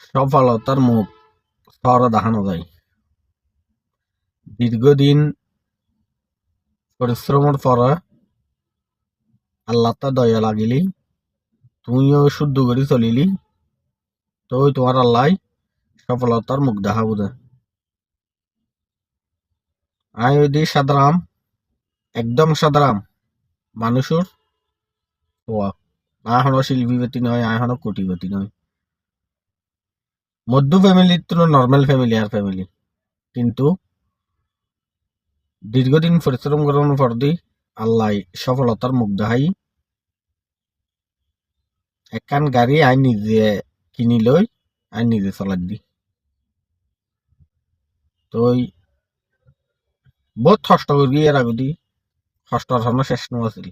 সফলতার মুখ স্তরে দেখানো যায়। দীর্ঘদিন পরিশ্রমের পরে আল্লাহ তা দয়া লাগিলি, তুমিও শুদ্ধ করে চলিলি, তো তোমার আল্লাহ সফলতার মুখ দেখাবো দে। আই ওই দি সাদরাম, একদম সাদরাম মানুষের হওয়া। এখনো শিল্পীপতি নয়, এখনো কোটিপতি নয়। মধ্য ফ্যামিলির তো নর্মাল ফ্যামিলি আর ফ্যামিলি, কিন্তু দীর্ঘদিন পরিশ্রম করার পর দি আল্লাহ সফলতার মুখ দেখাই। একখান গাড়ি আই নিজে কিনি লই, আই নিজে চলাই দি। তো বহুত কষ্ট করি এর আগে দি, কষ্টর শেষ নো আছিল।